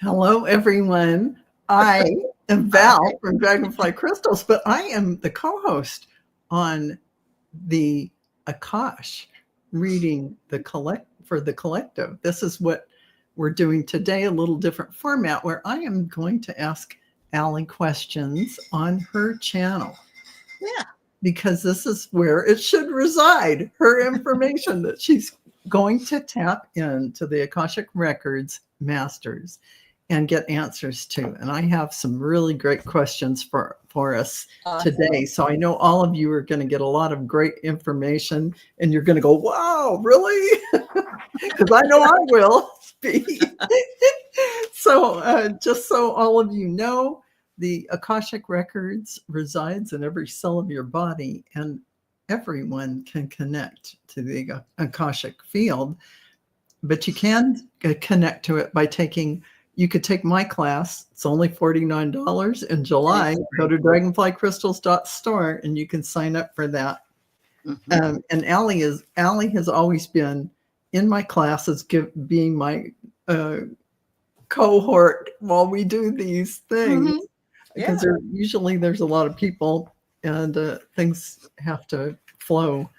Hello, everyone. I am Val from Dragonfly Crystals, but I am the co-host on the Akash reading for the collective. This is what we're doing today, a little different format where I am going to ask Aley questions on her channel. Yeah. Because this is where it should reside, her information that she's going to tap into the Akashic Records masters and get answers to. And I have some really great questions for us today. So I know all of you are going to get a lot of great information and you're going to go, wow, really? Because I know I will be. So just so all of you know, the Akashic Records resides in every cell of your body, and everyone can connect to the Akashic field. But you can connect to it by you could take my class. It's only $49 in July. Go to dragonflycrystals.store and you can sign up for that. Mm-hmm. And Aley has always been in my classes, being my cohort while we do these things. Mm-hmm. Because there's a lot of people and things have to flow.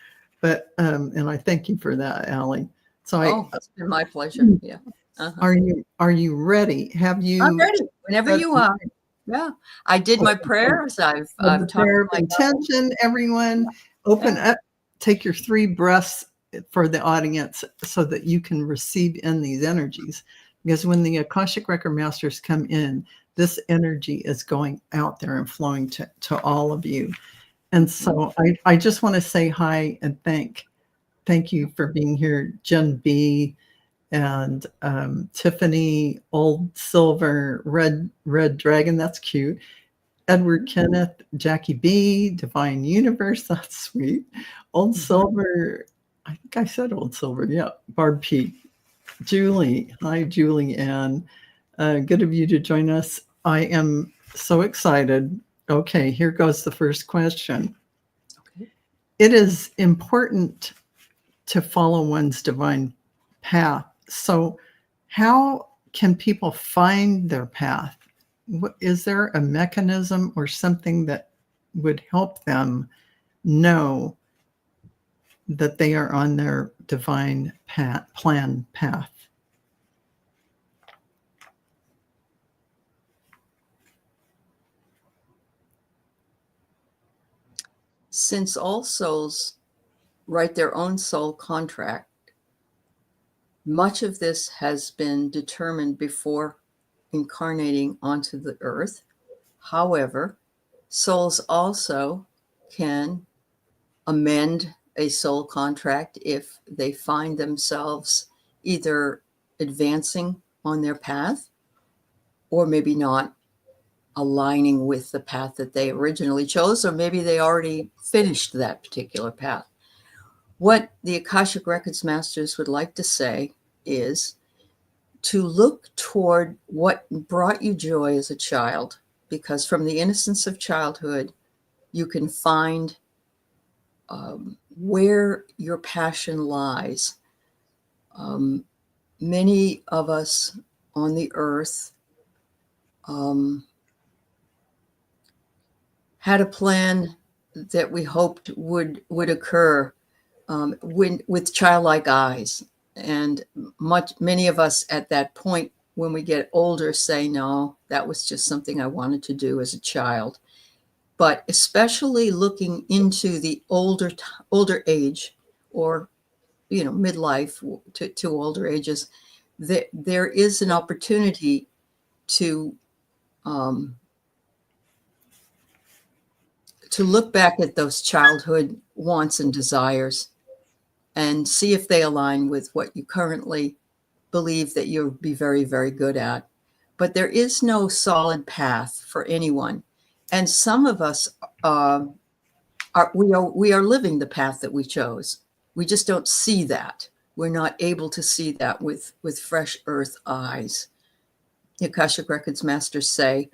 But and I thank you for that, Aley. So it's been my pleasure. Yeah. Uh-huh. Are you ready? Have you? I'm ready. Whenever you are. Yeah. I did my prayers. I've talked prayer of intention. Everyone, open up. Take your 3 breaths for the audience so that you can receive in these energies. Because when the Akashic Record Masters come in, this energy is going out there and flowing to all of you. And so I just want to say hi and thank you for being here, Jen B. and Tiffany, Old Silver, Red Dragon, that's cute. Edward Kenneth, Jackie B, Divine Universe, that's sweet. Old Silver, I think I said Old Silver, yeah. Barb P. Julie, hi Julie Ann. Good of you to join us. I am so excited. Okay, here goes the first question. Okay. It is important to follow one's divine path. So how can people find their path? Is there a mechanism or something that would help them know that they are on their divine path? Since all souls write their own soul contract, much of this has been determined before incarnating onto the earth. However, souls also can amend a soul contract if they find themselves either advancing on their path or maybe not aligning with the path that they originally chose, or maybe they already finished that particular path. What the Akashic Records Masters would like to say is to look toward what brought you joy as a child, because from the innocence of childhood, you can find where your passion lies. Many of us on the earth had a plan that we hoped would occur with childlike eyes. And many of us at that point, when we get older, say, no, that was just something I wanted to do as a child. But especially looking into the older age, or midlife to older ages, there is an opportunity to look back at those childhood wants and desires and see if they align with what you currently believe that you'll be very, very good at. But there is no solid path for anyone. And some of us we are living the path that we chose. We just don't see that. We're not able to see that with fresh earth eyes. The Akashic Records Masters say,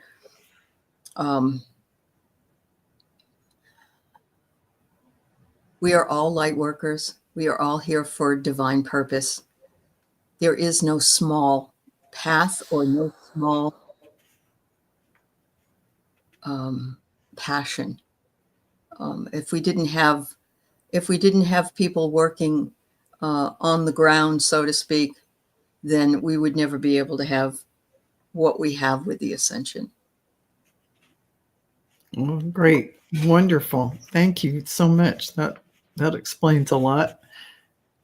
we are all light workers. We are all here for divine purpose. There is no small path or no small passion. If we didn't have people working on the ground, so to speak, then we would never be able to have what we have with the ascension. Oh, great. Wonderful. Thank you so much. That explains a lot.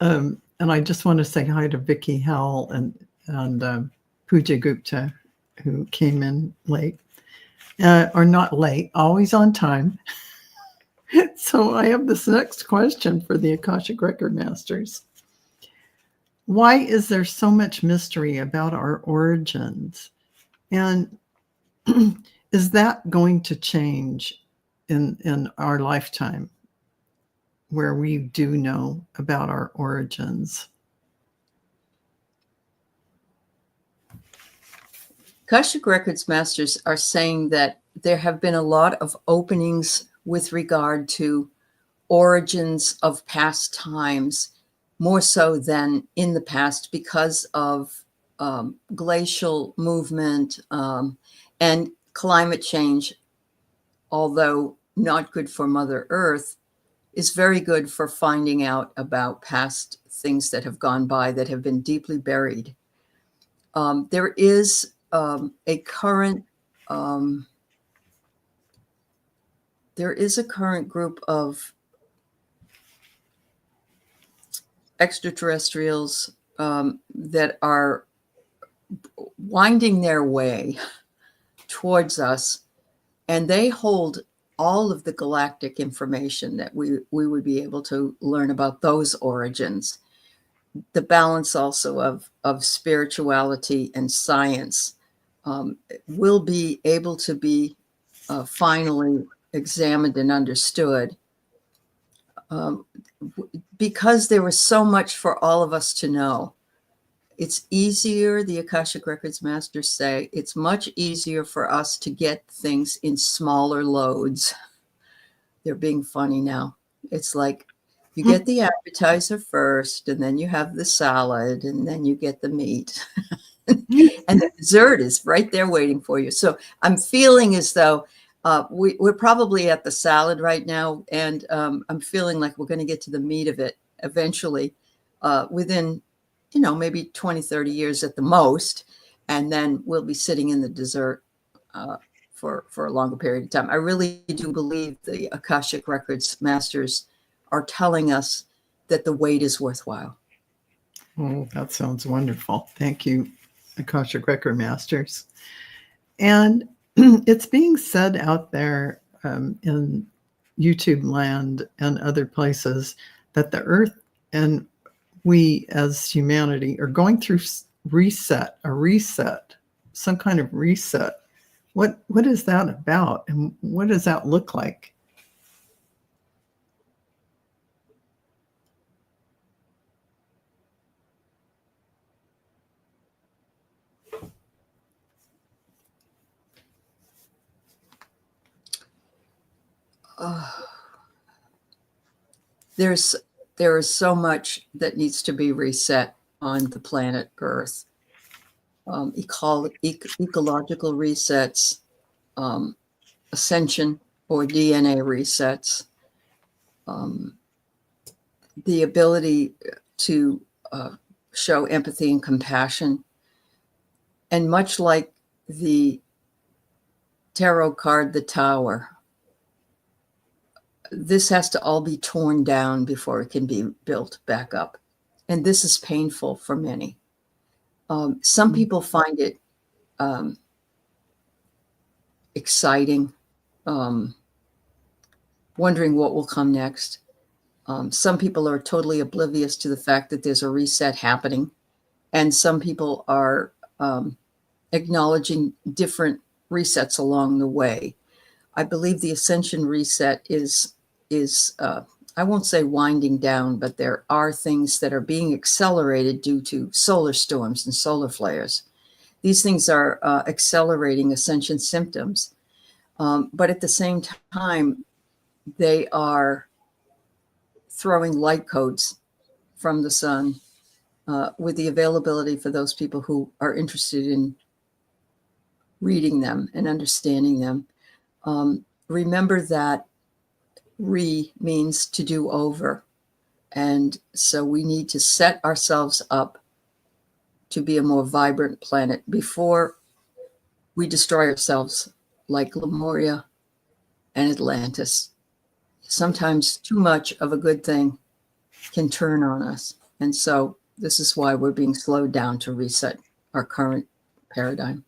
And I just want to say hi to Vicky Howell and Pooja Gupta, who came in late, or not late, always on time. So I have this next question for the Akashic Record Masters. Why is there so much mystery about our origins? And is that going to change in our lifetime, where we do know about our origins? Akashic Records Masters are saying that there have been a lot of openings with regard to origins of past times, more so than in the past, because of glacial movement and climate change, although not good for Mother Earth, is very good for finding out about past things that have gone by that have been deeply buried. There is a current group of extraterrestrials that are winding their way towards us, and they hold all of the galactic information that we would be able to learn about those origins. The balance also of spirituality and science will be able to be finally examined and understood, because there was so much for all of us to know. It's easier, the Akashic Records Masters say, it's much easier for us to get things in smaller loads. They're being funny now. It's like you get the appetizer first, and then you have the salad, and then you get the meat. And the dessert is right there waiting for you. So I'm feeling as though we're probably at the salad right now, and I'm feeling like we're going to get to the meat of it eventually within, maybe 20, 30 years at the most, and then we'll be sitting in the dessert for a longer period of time. I really do believe the Akashic Records Masters are telling us that the wait is worthwhile. Oh, that sounds wonderful. Thank you, Akashic Record Masters. And it's being said out there in YouTube land and other places that the Earth and we as humanity are going through a reset, some kind of reset. What is that about, and what does that look like? There is so much that needs to be reset on the planet Earth. Ecological resets, ascension or DNA resets, the ability to show empathy and compassion. And much like the tarot card, the Tower, this has to all be torn down before it can be built back up. And this is painful for many. Some people find it exciting, wondering what will come next. Some people are totally oblivious to the fact that there's a reset happening. And some people are acknowledging different resets along the way. I believe the ascension reset is I won't say winding down, but there are things that are being accelerated due to solar storms and solar flares. These things are accelerating ascension symptoms. But at the same time, they are throwing light codes from the sun with the availability for those people who are interested in reading them and understanding them. Remember that means to do over. And so we need to set ourselves up to be a more vibrant planet before we destroy ourselves like Lemuria and Atlantis. Sometimes too much of a good thing can turn on us. And so this is why we're being slowed down to reset our current paradigm.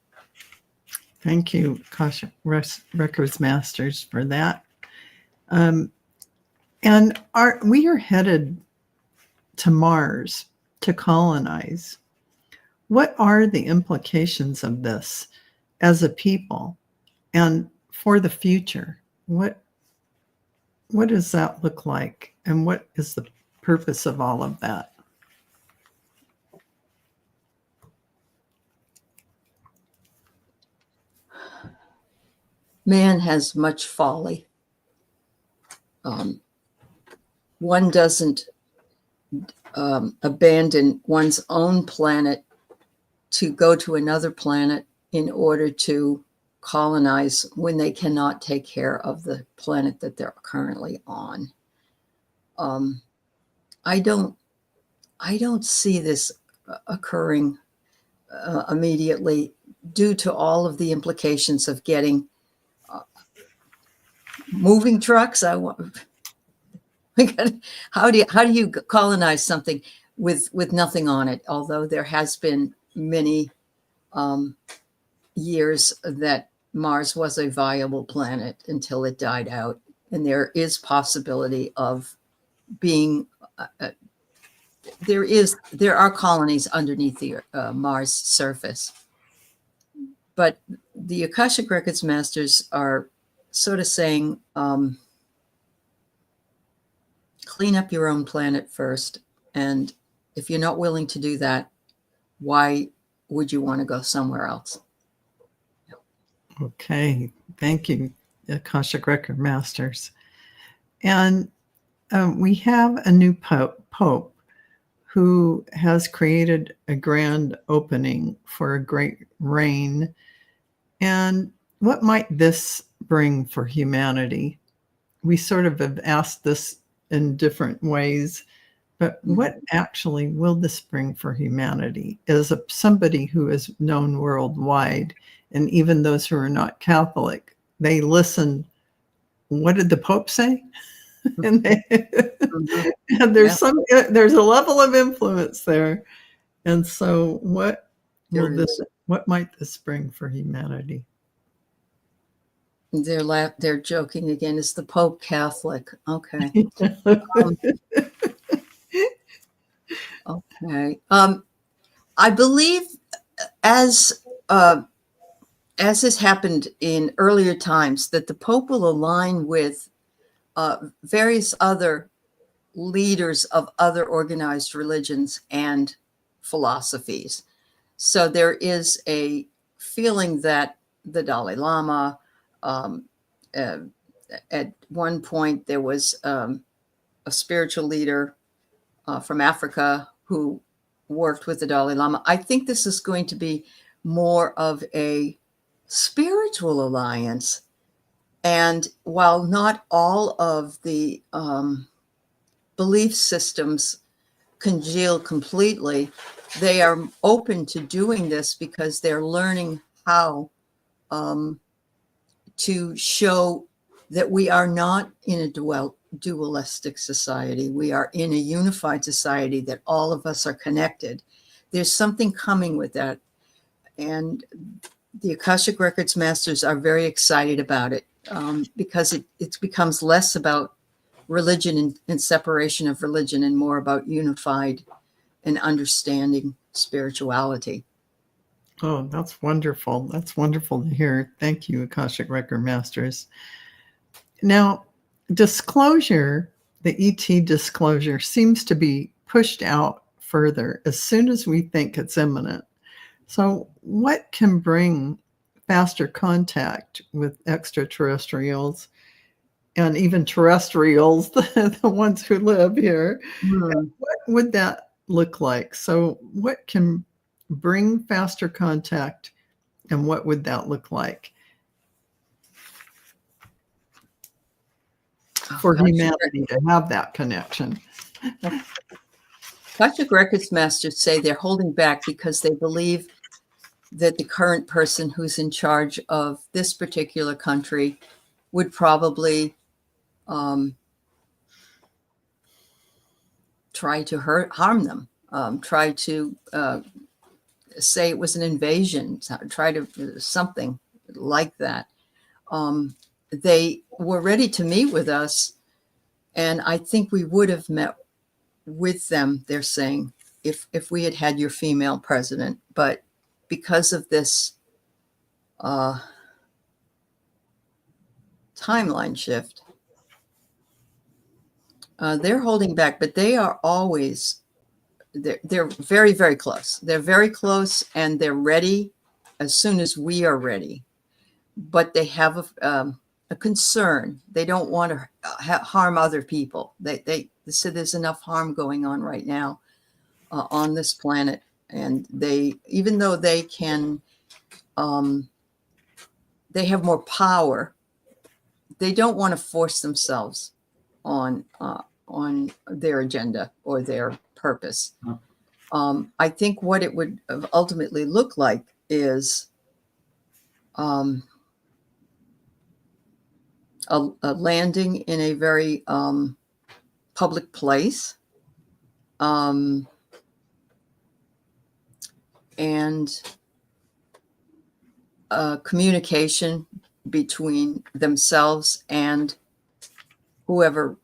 Thank you, Akashic Records Masters, for that. And we are headed to Mars to colonize. What are the implications of this as a people and for the future? What does that look like? And what is the purpose of all of that? Man has much folly. One doesn't abandon one's own planet to go to another planet in order to colonize when they cannot take care of the planet that they're currently on. I don't see this occurring immediately due to all of the implications of getting moving trucks. How do you colonize something with nothing on it? Although there has been many years that Mars was a viable planet until it died out, and there is possibility of being there are colonies underneath the Mars surface. But the Akashic Records Masters are sort of saying, clean up your own planet first. And if you're not willing to do that, why would you want to go somewhere else? Okay. Thank you, Akashic Record Masters. And we have a new Pope who has created a grand opening for a great reign. And what might this bring for humanity? We sort of have asked this in different ways, but what actually will this bring for humanity? As somebody who is known worldwide, and even those who are not Catholic, they listen. What did the Pope say? And, and there's a level of influence there. And so what might this bring for humanity? They're joking again. Is the Pope Catholic? Okay. Okay. I believe as has happened in earlier times, that the Pope will align with various other leaders of other organized religions and philosophies. So there is a feeling that the Dalai Lama, at one point there was a spiritual leader from Africa who worked with the Dalai Lama. I think this is going to be more of a spiritual alliance. And while not all of the belief systems congeal completely, they are open to doing this because they're learning how to show that we are not in a dualistic society. We are in a unified society, that all of us are connected. There's something coming with that. And the Akashic Records Masters are very excited about it because it becomes less about religion and separation of religion and more about unified and understanding spirituality. Oh, that's wonderful. That's wonderful to hear. Thank you, Akashic Record Masters. Now, disclosure, the ET disclosure, seems to be pushed out further as soon as we think it's imminent. So what can bring faster contact with extraterrestrials and even terrestrials, the ones who live here? What would that look like? So what can bring faster contact, and what would that look like for humanity to have that connection? Akashic Records masters say they're holding back because they believe that the current person who's in charge of this particular country would probably try to harm them, try to say it was an invasion, try to something like that. They were ready to meet with us, and I think we would have met with them, they're saying, if we had had your female president. But because of this timeline shift, they're holding back. But they are always, they're very, very close. They're very close, and they're ready as soon as we are ready. But they have a concern. They don't want to harm other people. They say there's enough harm going on right now on this planet, and they, even though they can, they have more power, they don't want to force themselves on their agenda or their purpose. I think what it would ultimately look like is a landing in a very public place, and communication between themselves and whoever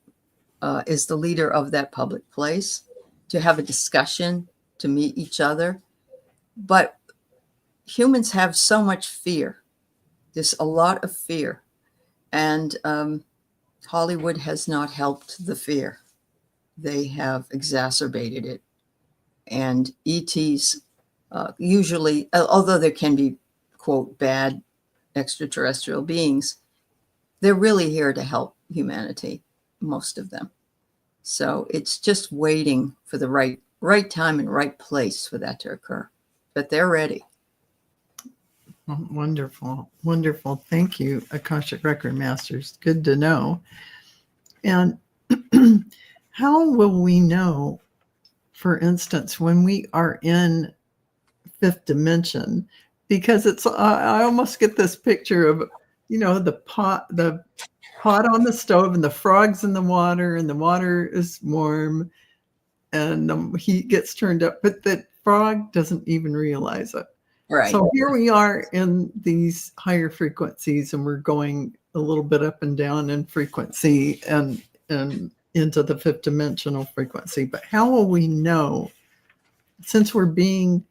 is the leader of that public place, to have a discussion, to meet each other. But humans have so much fear. There's a lot of fear. And Hollywood has not helped the fear. They have exacerbated it. And ETs usually, although there can be, quote, bad extraterrestrial beings, they're really here to help humanity, most of them. So it's just waiting for the right time and right place for that to occur. But they're ready. Wonderful. Wonderful. Thank you, Akashic Record Masters. Good to know. And how will we know, for instance, when we are in fifth dimension? Because it's, I almost get this picture of, the pot on the stove and the frogs in the water, and the water is warm and the heat gets turned up, but the frog doesn't even realize it. Right. So here we are in these higher frequencies, and we're going a little bit up and down in frequency and into the fifth dimensional frequency. But how will we know, since we're being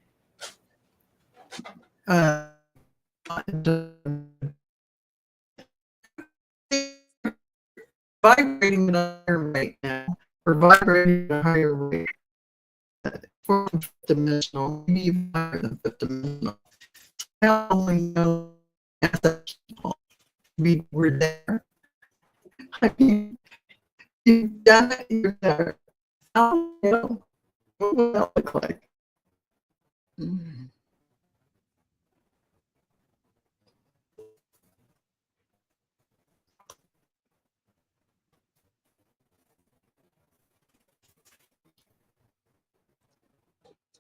vibrating at a higher rate now, or vibrating at a higher rate for fifth dimensional, maybe even higher than fifth dimensional? How will we know at that people we were there? I mean, you've done it, you're there. How do you know? What will that look like? Mm-hmm.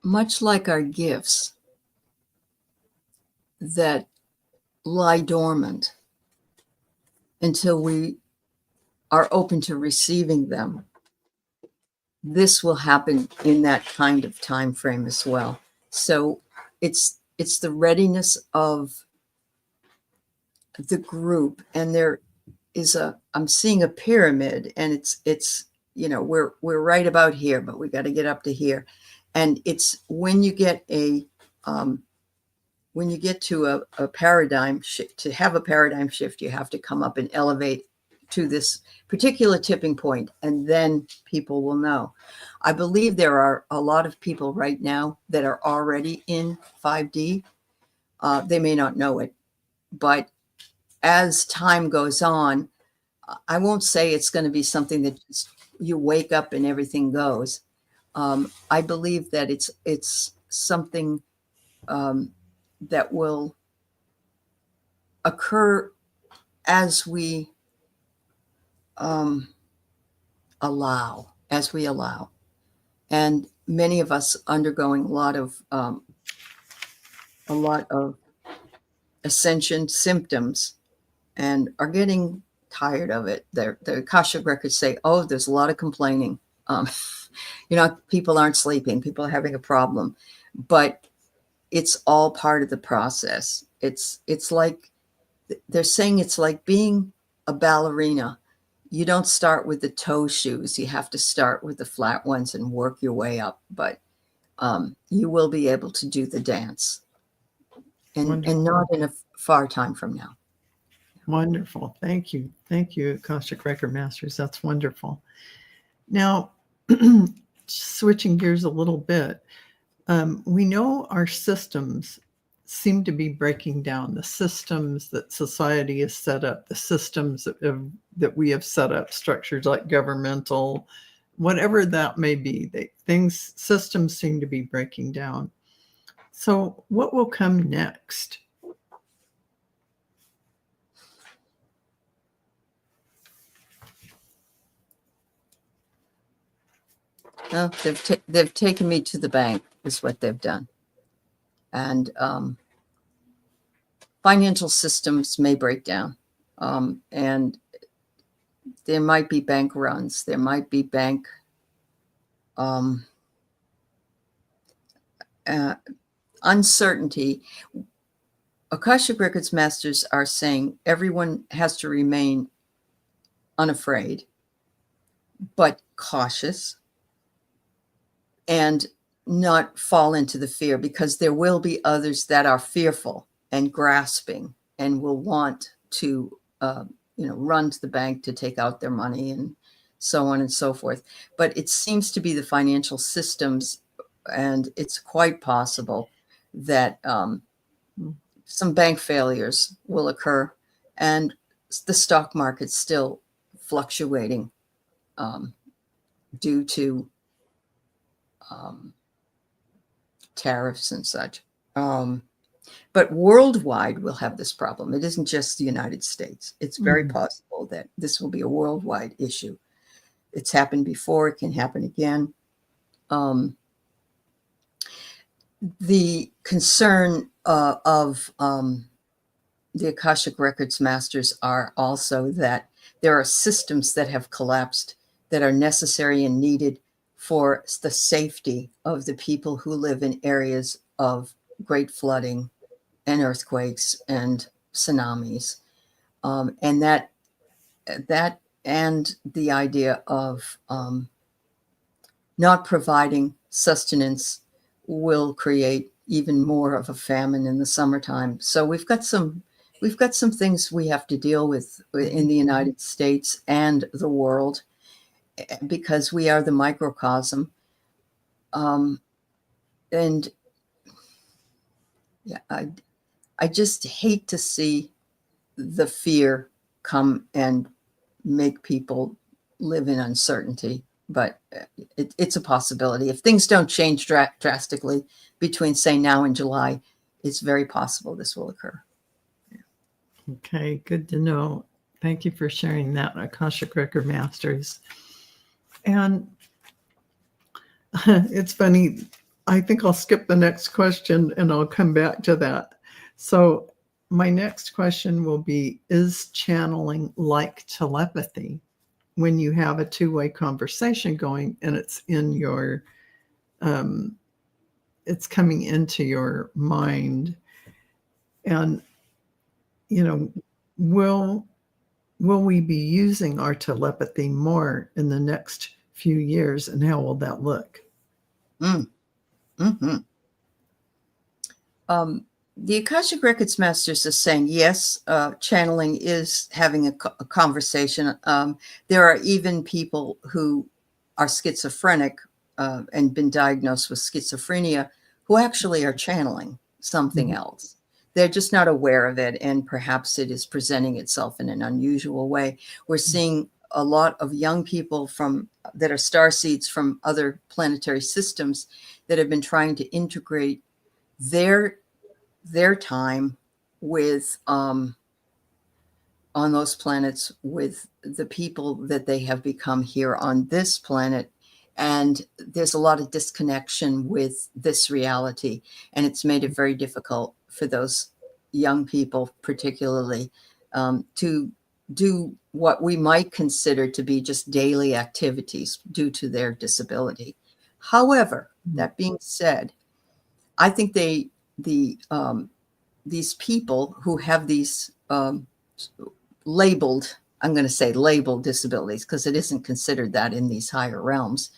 Much like our gifts that lie dormant until we are open to receiving them, this will happen in that kind of time frame as well. So it's the readiness of the group, and there is I'm seeing a pyramid, and it's we're right about here, but we got to get up to here. And it's when you get to a paradigm shift, to have a paradigm shift, you have to come up and elevate to this particular tipping point, and then people will know. I believe there are a lot of people right now that are already in 5D. They may not know it, but as time goes on, I won't say it's going to be something that just you wake up and everything goes. I believe that it's something that will occur as we allow, and many of us undergoing a lot of ascension symptoms and are getting tired of it. The Akashic records say, oh, there's a lot of complaining. People aren't sleeping, people are having a problem, but it's all part of the process. It's like they're saying it's like being a ballerina. You don't start with the toe shoes. You have to start with the flat ones and work your way up. But you will be able to do the dance, and not in a far time from now. Wonderful. Thank you. Thank you, Akashic Record Masters. That's wonderful. Now, switching gears a little bit, we know our systems seem to be breaking down. The systems that society has set up, the systems that we have set up, structures like governmental, whatever that may be, systems seem to be breaking down. So what will come next? Well, they've taken me to the bank, is what they've done. And financial systems may break down. And there might be bank runs. There might be bank uncertainty. Akashic Records Masters are saying everyone has to remain unafraid, but cautious, and not fall into the fear, because there will be others that are fearful and grasping and will want to, run to the bank to take out their money and so on and so forth. But it seems to be the financial systems, and it's quite possible that some bank failures will occur, and the stock market's still fluctuating due to tariffs and such. But worldwide, we'll have this problem. It isn't just the United States. It's very possible that this will be a worldwide issue. It's happened before. It can happen again. The concern of the Akashic Records Masters are also that there are systems that have collapsed that are necessary and needed for the safety of the people who live in areas of great flooding and earthquakes and tsunamis. And that and the idea of not providing sustenance will create even more of a famine in the summertime. So we've got some things we have to deal with in the United States and the world, because we are the microcosm. And yeah, I just hate to see the fear come and make people live in uncertainty. But it's a possibility. If things don't change drastically between, say, now and July, it's very possible this will occur. Okay, good to know. Thank you for sharing that, Akashic Record Masters. And it's funny, I think I'll skip the next question and I'll come back to that. So my next question will be, is channeling like telepathy? When you have a two-way conversation going and it's in your, it's coming into your mind, and, will we be using our telepathy more in the next few years, and how will that look? The Akashic Records Masters is saying, yes, channeling is having a conversation. There are even people who are schizophrenic and been diagnosed with schizophrenia who actually are channeling something else. They're just not aware of it, and perhaps it is presenting itself in an unusual way. We're seeing a lot of young people that are starseeds from other planetary systems that have been trying to integrate their time with on those planets with the people that they have become here on this planet. And there's a lot of disconnection with this reality. And it's made it very difficult for those young people, particularly, to do what we might consider to be just daily activities due to their disability. However, that being said, I think these people who have these labeled, I'm going to say labeled disabilities, because it isn't considered that in these higher realms,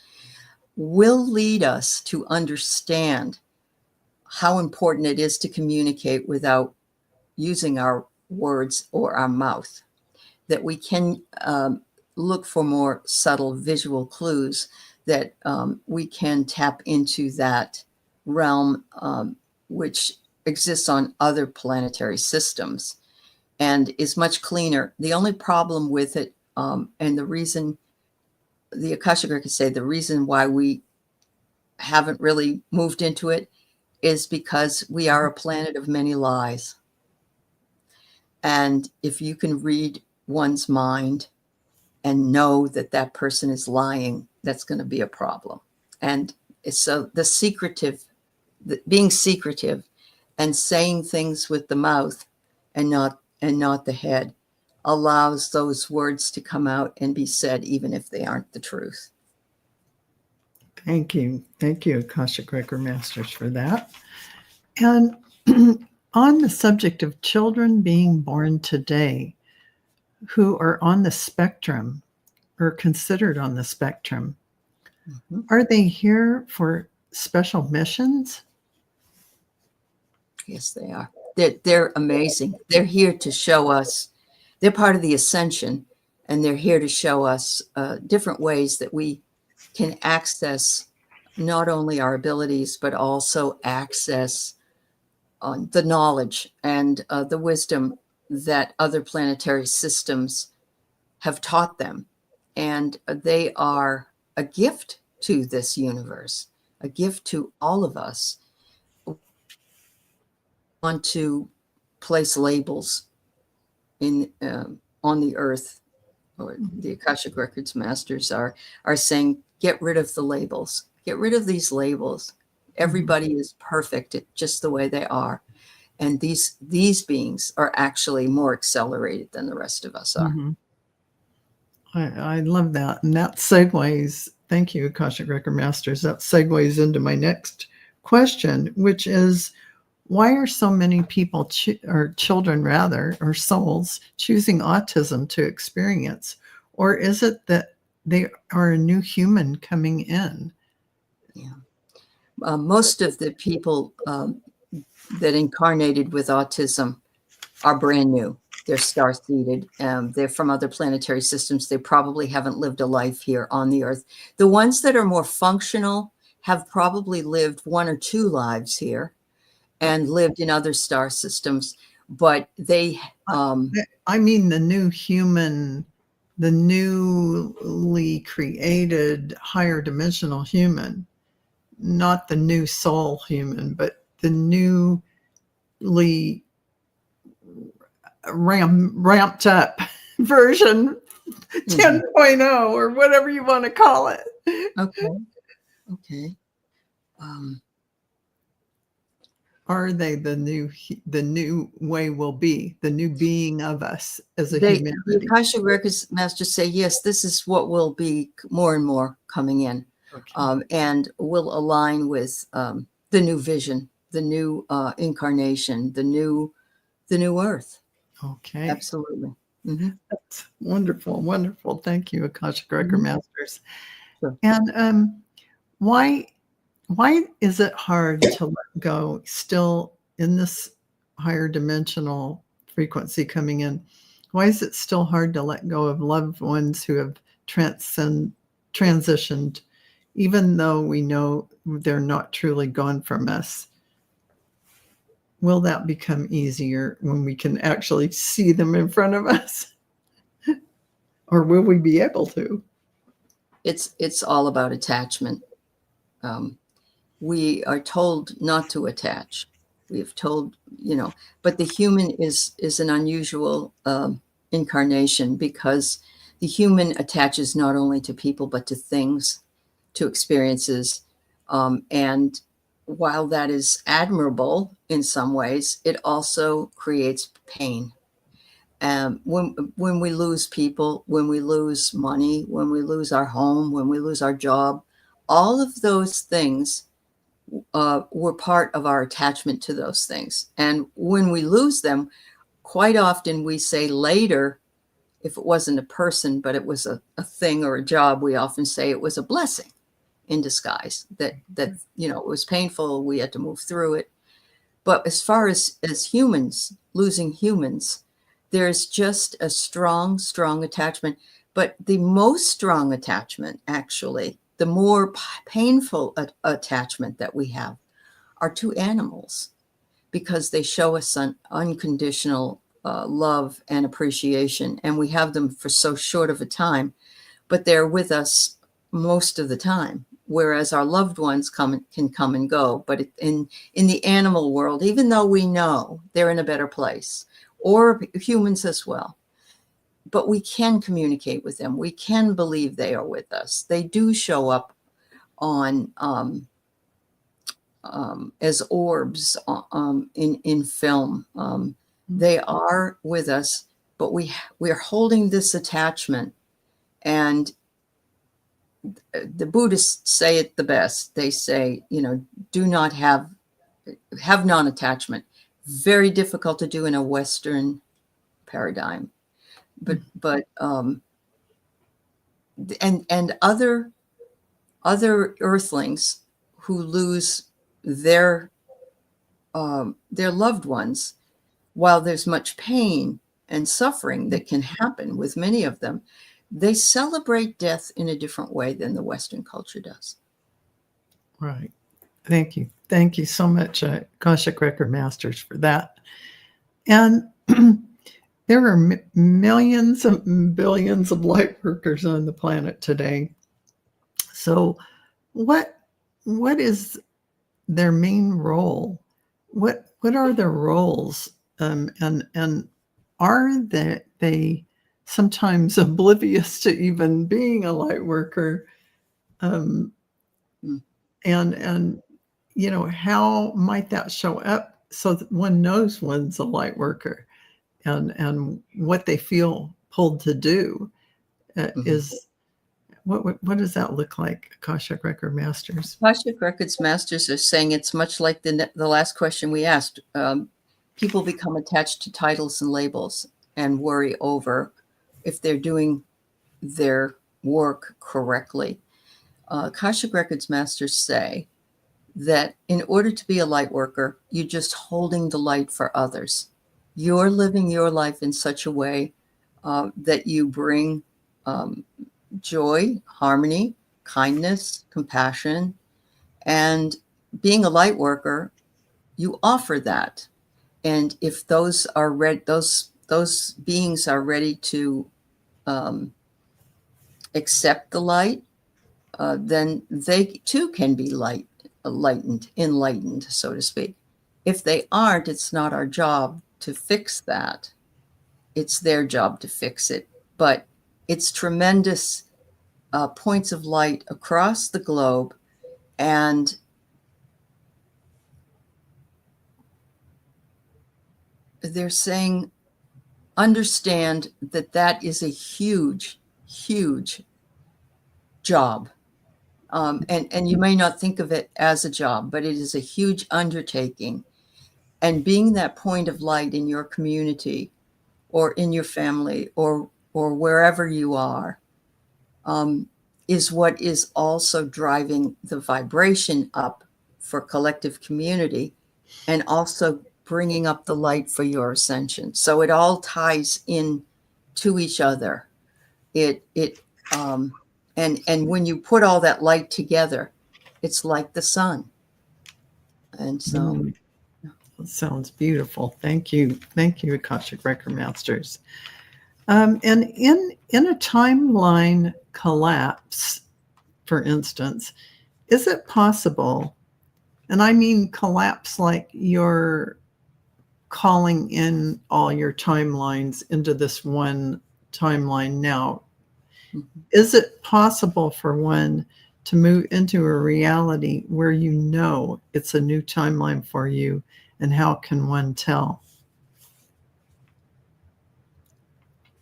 will lead us to understand how important it is to communicate without using our words or our mouth, that we can look for more subtle visual clues, that we can tap into that realm which exists on other planetary systems and is much cleaner. The only problem with it, and the reason the Akashic Records say the reason why we haven't really moved into it is because we are a planet of many lies. And if you can read one's mind and know that that person is lying, that's going to be a problem. And so being secretive and saying things with the mouth and not the head allows those words to come out and be said, even if they aren't the truth. Thank you. Thank you, Akashic Record Masters, for that. And on the subject of children being born today who are on the spectrum or considered on the spectrum, are they here for special missions? Yes, they are. They're amazing. They're here to show us, they're part of the ascension, and they're here to show us different ways that we can access not only our abilities, but also access the knowledge and the wisdom that other planetary systems have taught them. And they are a gift to this universe, a gift to all of us. Want to place labels in on the earth, or the Akashic Records Masters are saying, get rid of the labels, get rid of these labels. Everybody is perfect just the way they are, and these beings are actually more accelerated than the rest of us are. I love that, and that segues. Thank you, Akashic Record Masters. That segues into my next question, which is, why are so many people, or children rather, or souls, choosing autism to experience? Or is it that they are a new human coming in? Yeah. Most of the people that incarnated with autism are brand new. They're star-seeded. They're from other planetary systems. They probably haven't lived a life here on the earth. The ones that are more functional have probably lived 1 or 2 lives here and lived in other star systems, but they I mean the new human, the newly created higher dimensional human, not the new soul human, but the newly ramped up version 10.0 or whatever you want to call it. Okay. Are they the new way will be, the new being of us as a humanity? The Akashic Records Masters say, yes, this is what will be more and more coming in, and will align with the new vision, the new incarnation, the new Earth. Okay. Absolutely. That's wonderful. Wonderful. Thank you, Akashic Record Masters. Sure. And why is it hard to let go still in this higher dimensional frequency coming in? Why is it still hard to let go of loved ones who have transitioned, even though we know they're not truly gone from us? Will that become easier when we can actually see them in front of us? or will we be able to? It's all about attachment. We are told not to attach. We have told, but the human is an unusual incarnation, because the human attaches not only to people, but to things, to experiences. And while that is admirable in some ways, it also creates pain. When we lose people, when we lose money, when we lose our home, when we lose our job, all of those things were part of our attachment to those things. And when we lose them, quite often we say later, if it wasn't a person, but it was a thing or a job, we often say it was a blessing in disguise, that it was painful, we had to move through it. But as far as humans, losing humans, there's just a strong attachment. But the most strong attachment, actually, the more painful attachment that we have, are to animals, because they show us unconditional love and appreciation, and we have them for so short of a time, but they're with us most of the time. Whereas our loved ones can come and go. But in the animal world, even though we know they're in a better place, or humans as well, but we can communicate with them. We can believe they are with us. They do show up on as orbs in film. They are with us, but we are holding this attachment. And the Buddhists say it the best. They say, do not have non-attachment. Very difficult to do in a Western paradigm, but and other earthlings who lose their loved ones, while there's much pain and suffering that can happen with many of them, they celebrate death in a different way than the Western culture does. Right. Thank you. Thank you so much, Akashic Record Masters, for that. And there are millions and billions of light workers on the planet today. So what is their main role? What are their roles? And are they sometimes oblivious to even being a light worker? And how might that show up so that one knows one's a light worker, and what they feel pulled to do is what does that look like, Akashic Record Masters? Akashic Records Masters are saying it's much like the last question we asked. People become attached to titles and labels and worry over if they're doing their work correctly. Akashic Records Masters say that in order to be a light worker, you're just holding the light for others. You're living your life in such a way that you bring joy, harmony, kindness, compassion, and being a light worker, you offer that. And if those beings are ready to accept the light, then they too can be enlightened, so to speak. If they aren't, it's not our job to fix that. It's their job to fix it. But it's tremendous points of light across the globe, and they're saying, understand that is a huge job. And you may not think of it as a job, but it is a huge undertaking. And being that point of light in your community or in your family or wherever you are, is what is also driving the vibration up for collective community, and also bringing up the light for your ascension. So it all ties in to each other. And when you put all that light together, it's like the sun. And so that sounds beautiful. Thank you, Akashic Record Masters. And in a timeline collapse, for instance, is it possible, and I mean collapse like you're calling in all your timelines into this one timeline now, is it possible for one to move into a reality where you know it's a new timeline for you, and how can one tell?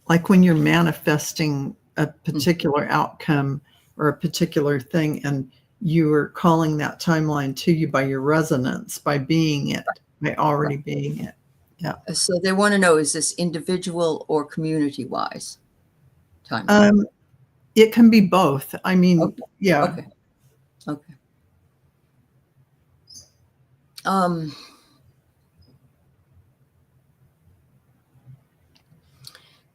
Like when you're manifesting a particular outcome or a particular thing, and you are calling that timeline to you by your resonance, by being it, by already being it. Yeah. So they want to know, is this individual or community-wise timeline? It can be both. I mean, Okay. yeah. Okay. Okay.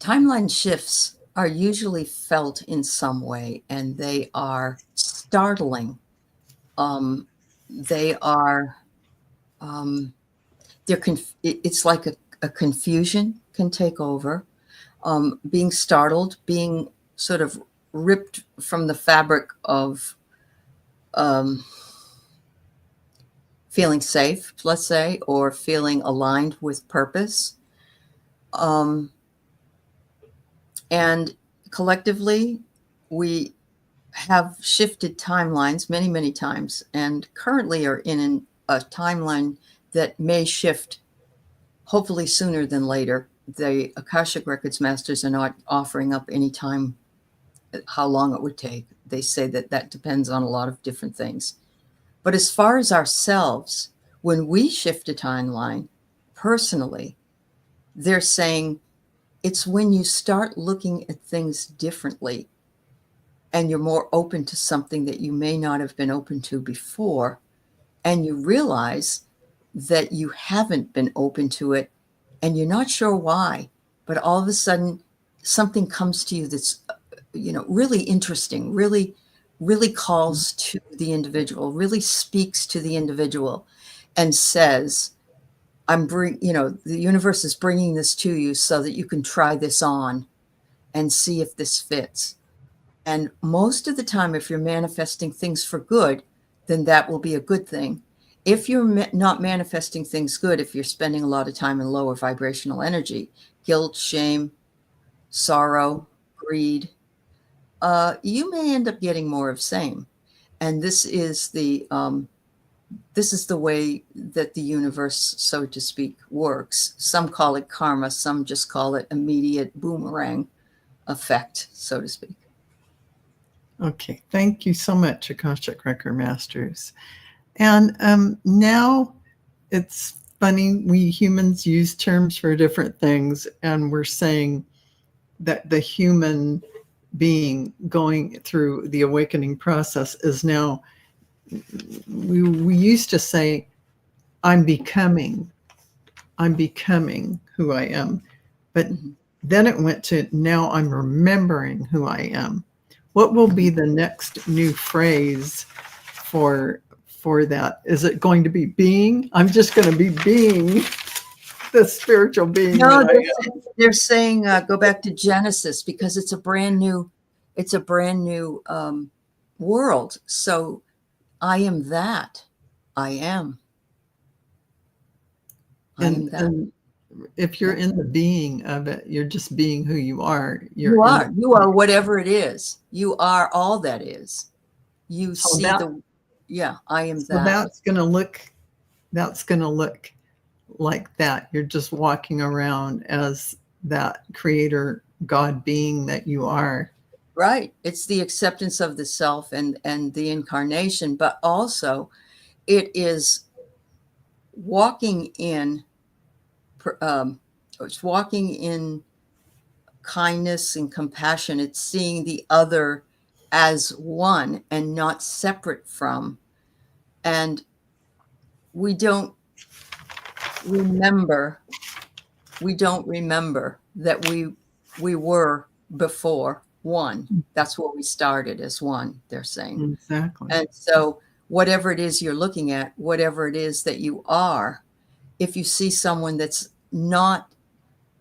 Timeline shifts are usually felt in some way, and they are startling. They are, it's like a confusion can take over, being startled, being sort of ripped from the fabric of feeling safe, let's say, or feeling aligned with purpose. And collectively, we have shifted timelines many, many times, and currently are in a timeline that may shift hopefully sooner than later. The Akashic Records Masters are not offering up any time, how long it would take. They say that that depends on a lot of different things. But as far as ourselves, when we shift a timeline, personally, they're saying it's when you start looking at things differently and you're more open to something that you may not have been open to before, and you realize that you haven't been open to it and you're not sure why, but all of a sudden something comes to you that's, really interesting, really calls to the individual, really speaks to the individual and says, the universe is bringing this to you so that you can try this on and see if this fits. And most of the time, if you're manifesting things for good, then that will be a good thing. If you're not manifesting things good, if you're spending a lot of time in lower vibrational energy, guilt, shame, sorrow, greed, you may end up getting more of same. And this is the way that the universe, so to speak, works. Some call it karma, some just call it immediate boomerang effect, so to speak. Okay, thank you so much, Akashic Record Masters. And now it's funny, we humans use terms for different things, and we're saying that the human being going through the awakening process is now, we used to say, I'm becoming who I am. But then it went to, now I'm remembering who I am. What will be the next new phrase for that? Is it going to be being? I'm just going to be being the spiritual being. No, they're saying go back to Genesis, because it's a brand new world. So I am that. I am. And if you're in the being of it, you're just being who you are. You are whatever it is. You are all that is. You see I am that. So that's going to look like that. You're just walking around as that creator God being that you are. Right. It's the acceptance of the self and the incarnation, but also it is walking in kindness and compassion. It's seeing the other as one and not separate from. And we don't remember that we were before one. That's what we started as one, they're saying. Exactly. And so whatever it is you're looking at, whatever it is that you are, if you see someone that's not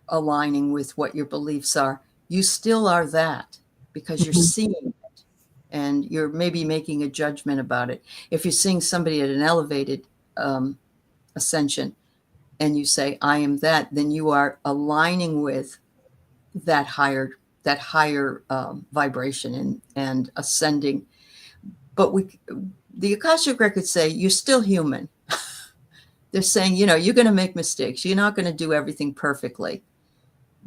aligning with what your beliefs are, you still are that, because you're seeing it and you're maybe making a judgment about it. If you're seeing somebody at an elevated ascension and you say, I am that, then you are aligning with that higher vibration and ascending. But the Akashic records say you're still human. They're saying, you're going to make mistakes. You're not going to do everything perfectly,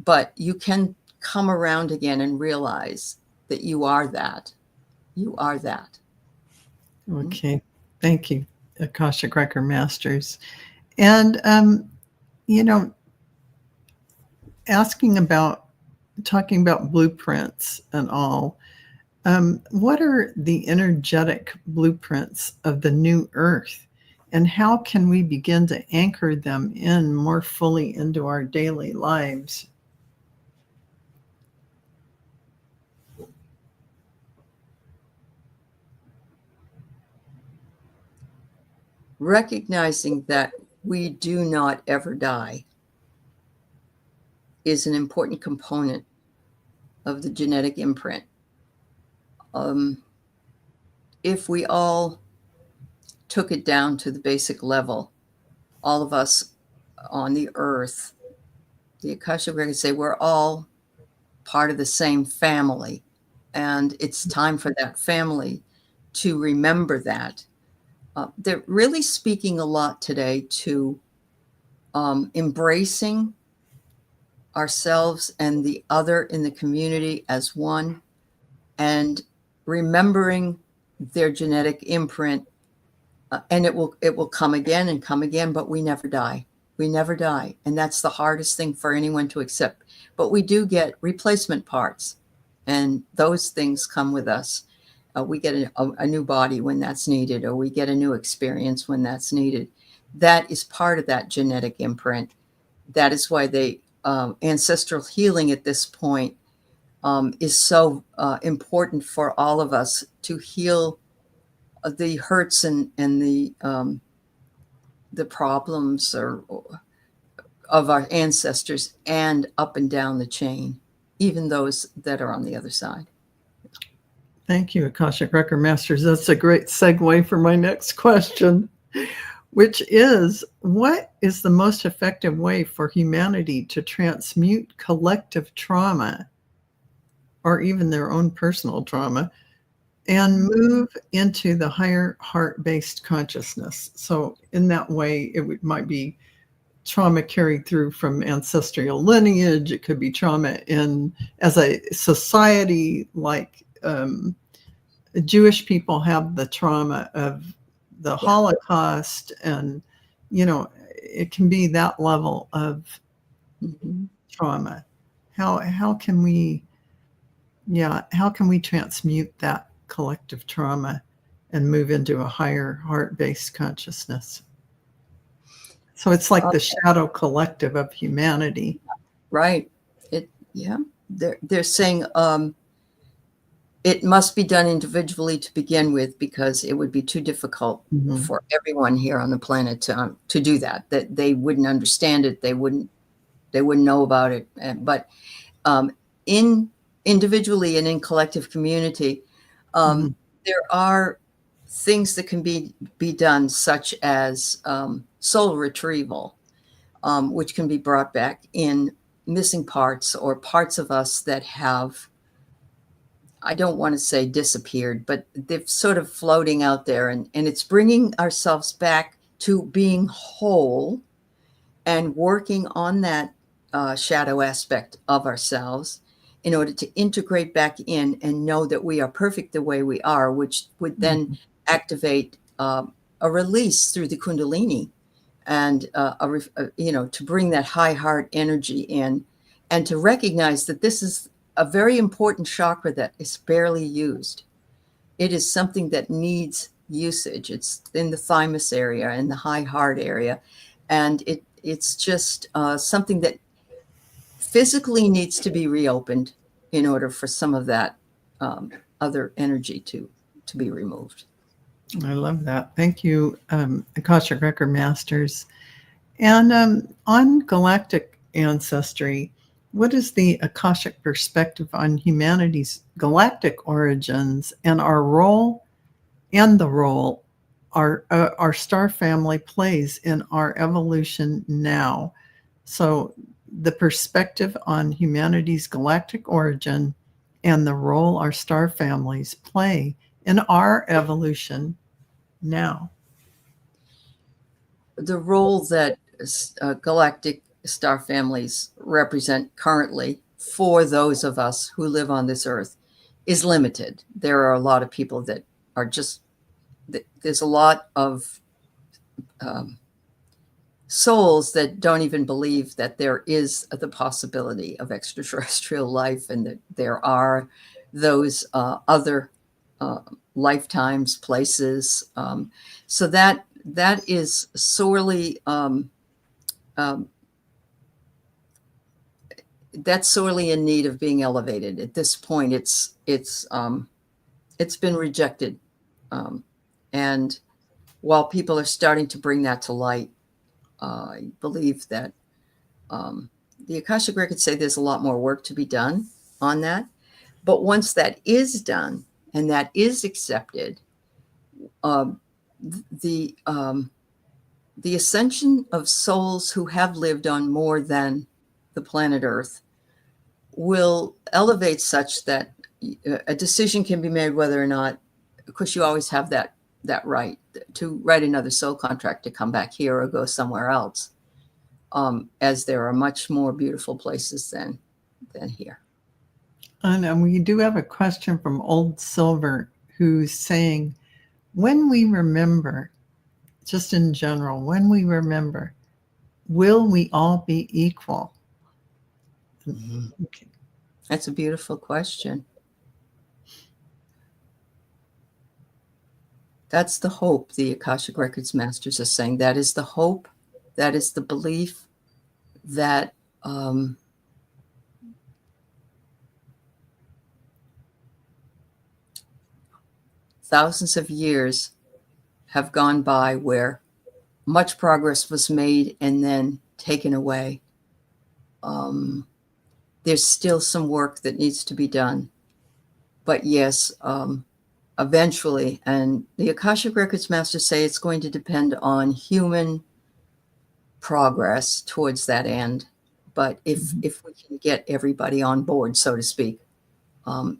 but you can come around again and realize that you are that. You are that. Okay. Thank you, Akashic Record Masters. And, talking about blueprints and all, what are the energetic blueprints of the new earth, and how can we begin to anchor them in more fully into our daily lives? Recognizing that we do not ever die is an important component of the genetic imprint. If we all took it down to the basic level, all of us on the earth, the Akashic records say we're all part of the same family, and it's time for that family to remember that. They're really speaking a lot today to embracing ourselves and the other in the community as one, and remembering their genetic imprint. And it will come again and come again, but we never die. We never die. And that's the hardest thing for anyone to accept. But we do get replacement parts, and those things come with us. We get a new body when that's needed, or we get a new experience when that's needed. That is part of that genetic imprint. That is why ancestral healing at this point is so important for all of us to heal the hurts and the problems of our ancestors, and up and down the chain, even those that are on the other side. Thank you, Akashic Record Masters. That's a great segue for my next question, which is, what is the most effective way for humanity to transmute collective trauma, or even their own personal trauma, and move into the higher heart-based consciousness? So in that way, it might be trauma carried through from ancestral lineage. It could be trauma as a society, like Jewish people have the trauma of the Holocaust, and it can be that level of trauma. How can we transmute that collective trauma and move into a higher heart-based consciousness? So it's like the shadow collective of humanity. Right. They're saying it must be done individually to begin with, because it would be too difficult for everyone here on the planet to do that. That they wouldn't understand it. They wouldn't know about it. But individually and in collective community, there are things that can be done, such as soul retrieval, which can be brought back in missing parts, or parts of us that have, I don't want to say disappeared, but they're sort of floating out there, and it's bringing ourselves back to being whole and working on that shadow aspect of ourselves in order to integrate back in and know that we are perfect the way we are, which would then activate a release through the Kundalini, and to bring that high heart energy in, and to recognize that this is a very important chakra that is barely used. It is something that needs usage. It's in the thymus area and the high heart area, and it's just something that physically needs to be reopened in order for some of that other energy to be removed. I love that. Thank you, Akashic Record Masters. And on galactic ancestry, what is the Akashic perspective on humanity's galactic origins and our role and the role our star family plays in our evolution now? So the perspective on humanity's galactic origin and the role our star families play in our evolution now. The role that galactic star families represent currently for those of us who live on this earth is limited. There are a lot of people that are just, there's a lot of souls that don't even believe that there is the possibility of extraterrestrial life and that there are those other lifetimes, places. So that is sorely that's sorely in need of being elevated. At this point, it's been rejected, and while people are starting to bring that to light, I believe that the Akashic records say there's a lot more work to be done on that. But once that is done and that is accepted, the ascension of souls who have lived on more than the planet Earth will elevate such that a decision can be made whether or not, of course, you always have that right to write another soul contract to come back here or go somewhere else, as there are much more beautiful places than here. And we do have a question from Old Silver, who's saying, when we remember, just in general, when we remember, will we all be equal? Mm-hmm. Okay. That's a beautiful question. That's the hope the Akashic Records Masters are saying. That is the hope. That is the belief that thousands of years have gone by where much progress was made and then taken away. There's still some work that needs to be done. But yes, eventually, and the Akashic Records Masters say it's going to depend on human progress towards that end. But if we can get everybody on board, so to speak,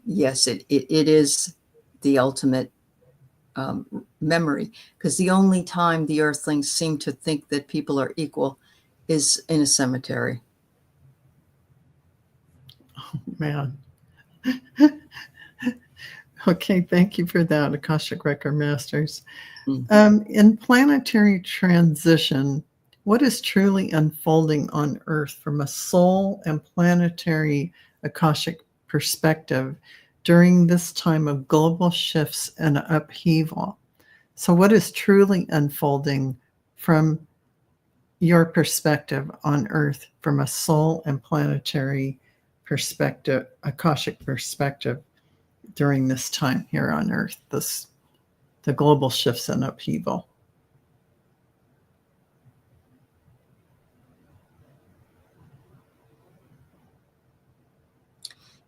yes, it is the ultimate memory, because the only time the earthlings seem to think that people are equal is in a cemetery. Oh, man. Okay, thank you for that, Akashic Record Masters. In planetary transition, what is truly unfolding on Earth from a soul and planetary Akashic perspective during this time of global shifts and upheaval? So what is truly unfolding from your perspective on Earth from a soul and planetary perspective, Akashic perspective, during this time here on Earth, the global shifts and upheaval?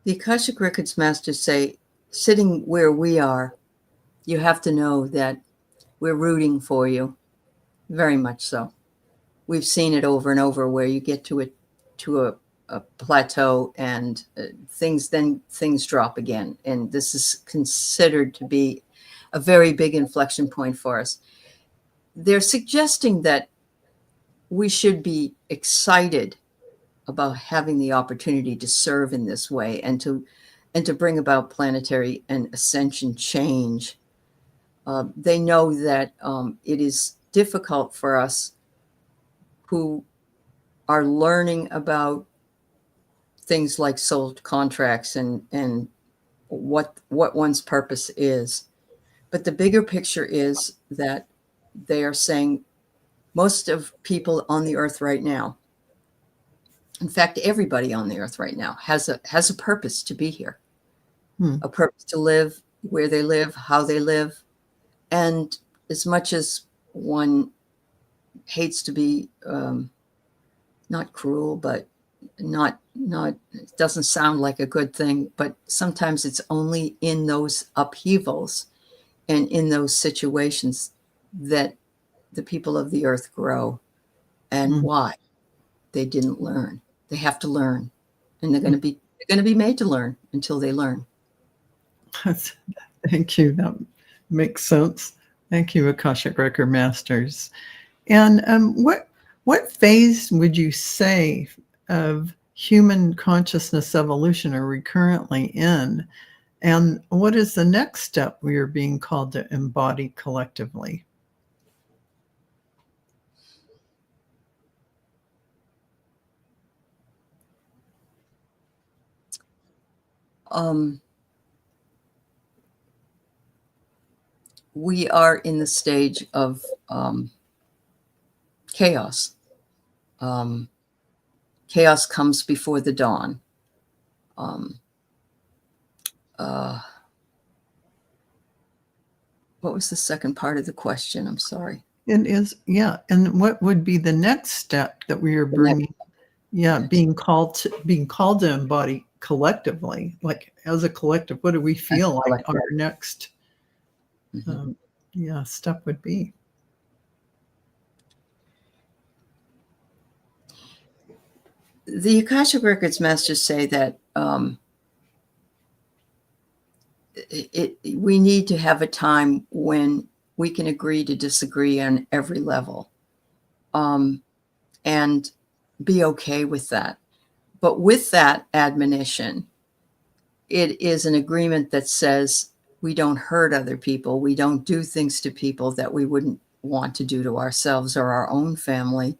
The Akashic Records Masters say, sitting where we are, you have to know that we're rooting for you, very much so. We've seen it over and over where you get to a plateau and things drop again. And this is considered to be a very big inflection point for us. They're suggesting that we should be excited about having the opportunity to serve in this way and to bring about planetary and ascension change. They know that it is difficult for us who are learning about things like soul contracts and what one's purpose is. But the bigger picture is that they are saying most of people on the earth right now, in fact, everybody on the earth right now has a purpose to be here, a purpose to live where they live, how they live. And as much as one hates to be not cruel, but it doesn't sound like a good thing, but sometimes it's only in those upheavals and in those situations that the people of the earth grow. And why? They didn't learn. They have to learn, and they're going to be made to learn until they learn. Thank you. That makes sense. Thank you, Akashic Record Masters. And what phase would you say of human consciousness evolution are we currently in? And what is the next step we are being called to embody collectively? We are in the stage of chaos. Chaos comes before the dawn. What was the second part of the question? I'm sorry. It is, yeah. And what would be the next step that we are bringing? Being called to embody collectively, like as a collective. What do we feel like our next step would be? The Akashic Records masters say that we need to have a time when we can agree to disagree on every level, and be okay with that. But with that admonition, it is an agreement that says we don't hurt other people. We don't do things to people that we wouldn't want to do to ourselves or our own family.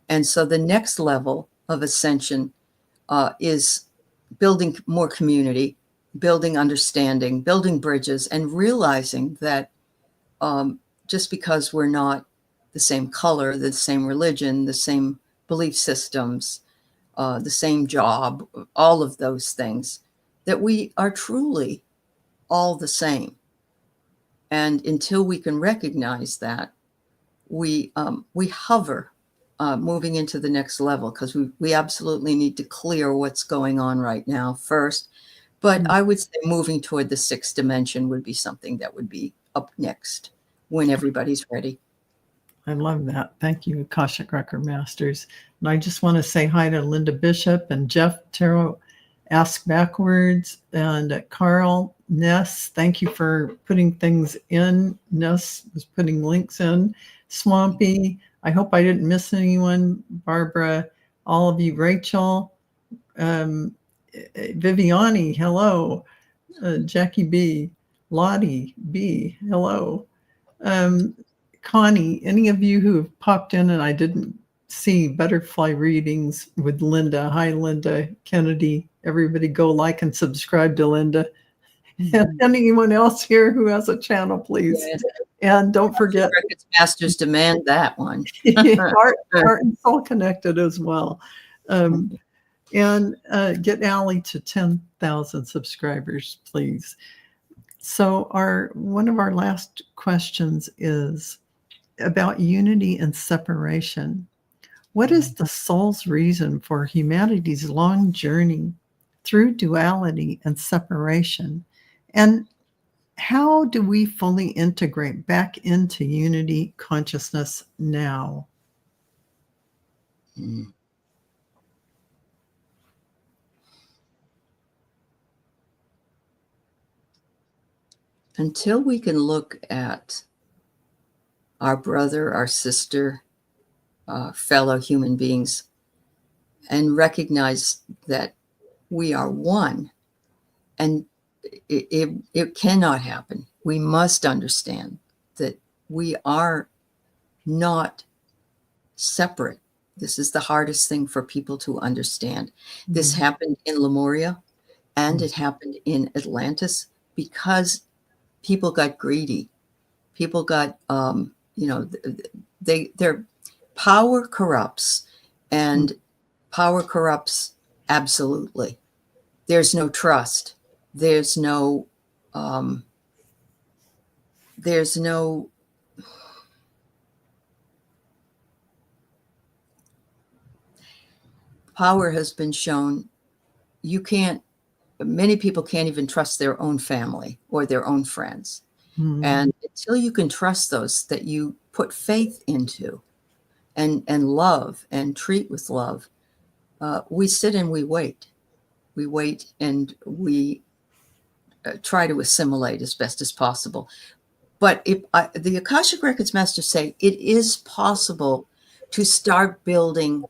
And so the next level of ascension is building more community, building understanding, building bridges, and realizing that just because we're not the same color, the same religion, the same belief systems, the same job, all of those things, that we are truly all the same. And until we can recognize that, we hover, moving into the next level, because we absolutely need to clear what's going on right now first. But I would say moving toward the sixth dimension would be something that would be up next when everybody's ready. I love that. Thank you, Akashic Record Masters. And I just want to say hi to Linda Bishop and Jeff Tarot Ask Backwards, and Carl Ness. Thank you for putting things in. Ness was putting links in. Swampy. I hope I didn't miss anyone. Barbara, all of you. Rachel, Viviani, hello. Jackie B, Lottie B, hello. Connie, any of you who have popped in and I didn't see, butterfly readings with Linda. Hi, Linda. Kennedy, everybody go like and subscribe to Linda. And anyone else here who has a channel, please. Yes. And don't forget, Masters demand that one. Heart and Soul Connected as well. And get Aley to 10,000 subscribers, please. So one of our last questions is about unity and separation. What is the soul's reason for humanity's long journey through duality and separation? And how do we fully integrate back into unity consciousness now? Until we can look at our brother, our sister, fellow human beings, and recognize that we are one, and it cannot happen. We must understand that we are not separate. This is the hardest thing for people to understand. This happened in Lemuria, and it happened in Atlantis because people got greedy. People got, their power corrupts, and power corrupts absolutely. There's no trust. There's no power has been shown. Many people can't even trust their own family or their own friends. Mm-hmm. And until you can trust those that you put faith into and love and treat with love, we sit and we wait. We wait and we try to assimilate as best as possible. But the Akashic Records Masters say it is possible to start building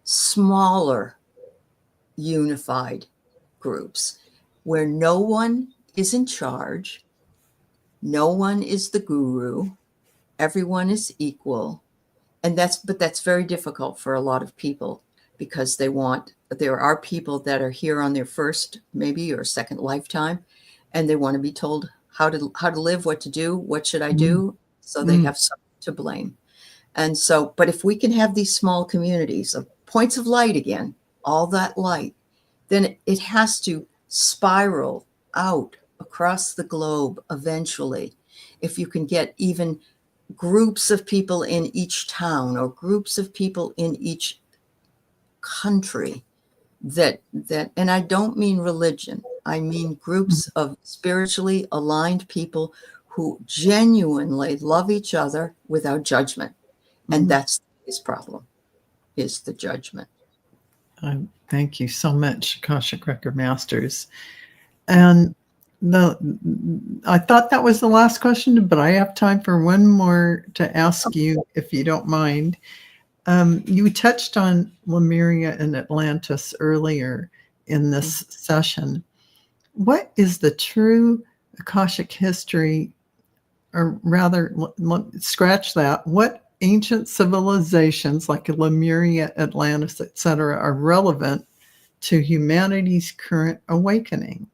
smaller, unified groups where no one is in charge, no one is the guru, everyone is equal. And that's very difficult for a lot of people, because there are people that are here on their first, maybe, or second lifetime, and they want to be told how to live, what to do, what should I do, so they have someone to blame. And so, but if we can have these small communities of points of light again, all that light, then it has to spiral out across the globe eventually. If you can get even groups of people in each town or groups of people in each country that and I don't mean religion, I mean groups of spiritually aligned people who genuinely love each other without judgment. And that's his problem, is the judgment. Thank you so much, Akashic Record Masters. And I thought that was the last question, but I have time for one more to ask you, if you don't mind. You touched on Lemuria and Atlantis earlier in this session. What is the true Akashic history, or rather, scratch that, what ancient civilizations like Lemuria, Atlantis, etc., are relevant to humanity's current awakening?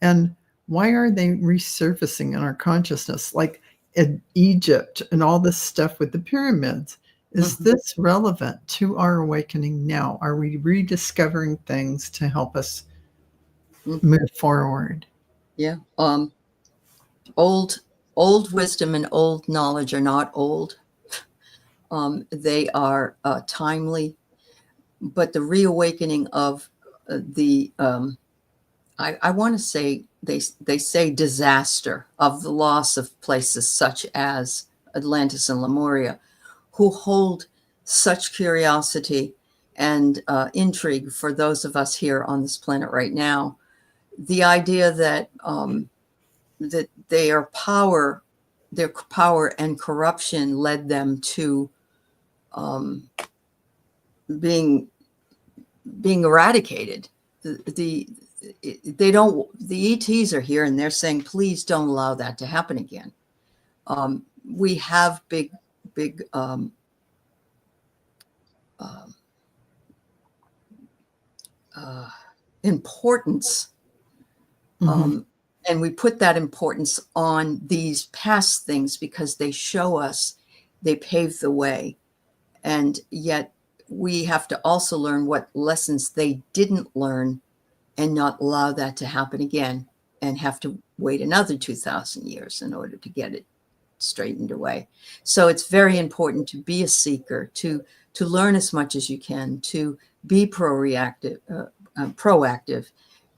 And why are they resurfacing in our consciousness, like in Egypt and all this stuff with the pyramids? Is this relevant to our awakening now? Are we rediscovering things to help us move forward? Yeah. Old wisdom and old knowledge are not old. They are timely, but the reawakening of I want to say, they say disaster of the loss of places such as Atlantis and Lemuria, who hold such curiosity and intrigue for those of us here on this planet right now. The idea that that their power and corruption led them to being eradicated. The ETs are here and they're saying, please don't allow that to happen again. We have big importance, and we put that importance on these past things because they show us, they pave the way, and yet we have to also learn what lessons they didn't learn and not allow that to happen again, and have to wait another 2,000 years in order to get it straightened away. So it's very important to be a seeker, to learn as much as you can, to be proactive.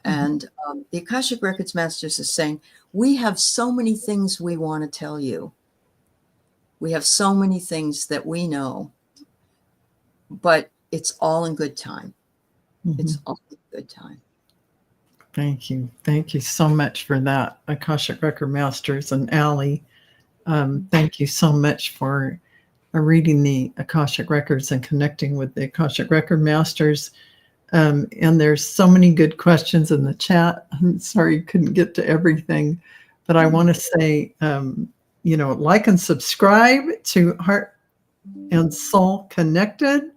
And the Akashic Records Masters is saying, we have so many things we want to tell you. We have so many things that we know, but it's all in good time. It's all in good time. Thank you. Thank you so much for that, Akashic Record Masters and Aley. Thank you so much for reading the Akashic Records and connecting with the Akashic Record Masters. And there's so many good questions in the chat. I'm sorry couldn't get to everything, but I want to say, like and subscribe to Heart and Soul Connected.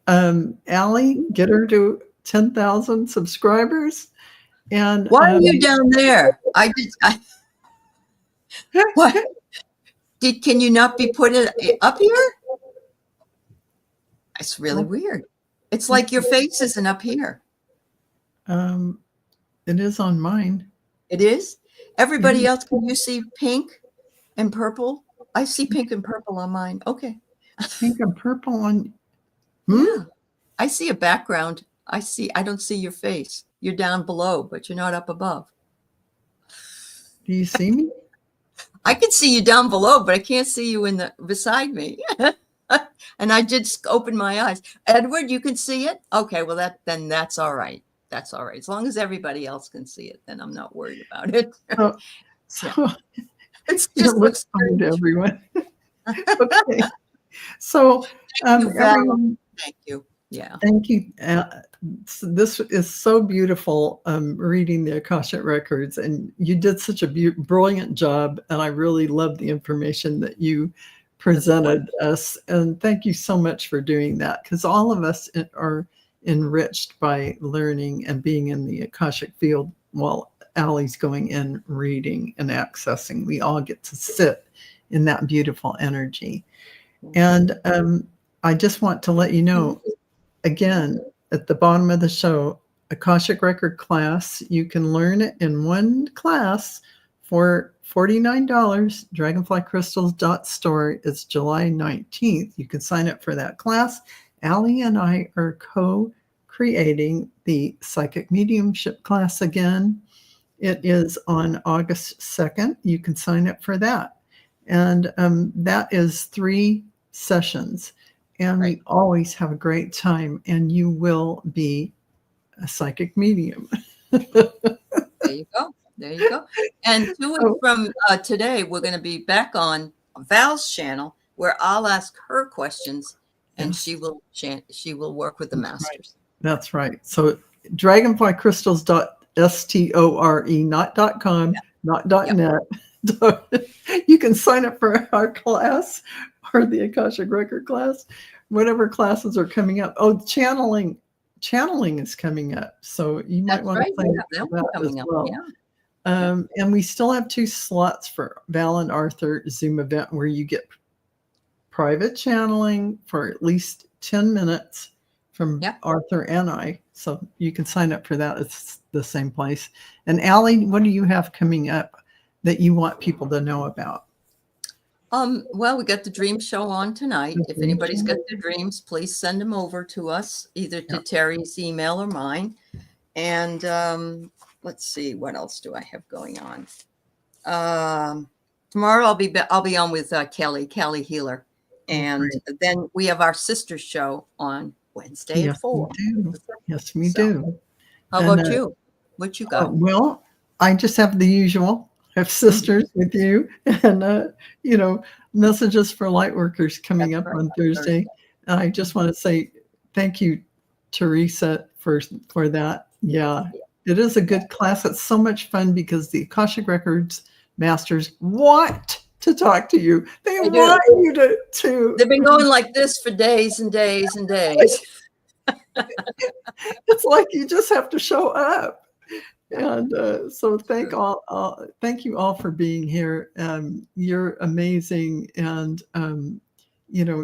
Aley, get her to 10,000 subscribers. And why are you down there? What? Can you not be put up here? It's really weird. It's like your face isn't up here. It is on mine. It is? Everybody else, can you see pink and purple? I see pink and purple on mine. Okay. Pink and purple on. Yeah. I see a background. I don't see your face. You're down below, but you're not up above. Do you see me? I can see you down below, but I can't see you beside me. And I just opened my eyes. Edward, you can see it? Okay, well then that's all right. That's all right. As long as everybody else can see it, then I'm not worried about it. So, Yeah. so It it just looks looks fine to strange. everyone. Okay. So, Thank you, Val. everyone, Thank you. Yeah. thank you. This is so beautiful, reading the Akashic records, and you did such a brilliant job. And I really love the information that you presented us. And thank you so much for doing that, because all of us are enriched by learning and being in the Akashic field while Aley's going in, reading and accessing. We all get to sit in that beautiful energy. And I just want to let you know, again, at the bottom of the show, Akashic Record class, you can learn it in one class for $49. Dragonflycrystals.store. It's July 19th. You can sign up for that class. Aley and I are co-creating the Psychic Mediumship class again. It is on August 2nd. You can sign up for that. And that is 3 sessions. And we always have a great time, and you will be a psychic medium. There you go. There you go. And 2 weeks from today, we're going to be back on Val's channel, where I'll ask her questions, and she will work with the masters. That's right. So dragonflycrystals.store, not .com, not .net. You can sign up for our class or the Akashic Record class, whatever classes are coming up. Oh, channeling is coming up, so you might want to sign up for that as well. And we still have 2 slots for Val and Arthur Zoom event, where you get private channeling for at least 10 minutes from Arthur and I. So you can sign up for that. It's the same place. And Aley, what do you have coming up that you want people to know about? Well, we got the dream show on tonight. If anybody's got their dreams, please send them over to us, either to Terry's email or mine. And let's see, what else do I have going on? Tomorrow I'll be on with Kelly Healer, and then we have our sister show on Wednesday at 4. Yes, we do. How about you? What you got? Well, I just have the usual. I have sisters with you, and messages for light workers coming up on Thursday. And I just want to say thank you, Teresa, for that. Yeah, it is a good class. It's so much fun because the Akashic Records masters want to talk to you. They want you to. They've been going like this for days and days and days. It's like you just have to show up. And so thank you all for being here. You're amazing, and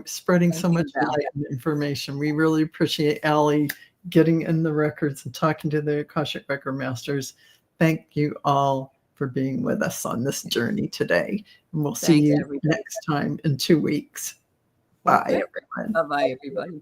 spreading so much light and information. We really appreciate Aley getting in the records and talking to the Akashic Record Masters. Thank you all for being with us on this journey today. And we'll see you next time in 2 weeks. Bye, everyone. Bye-bye, everybody.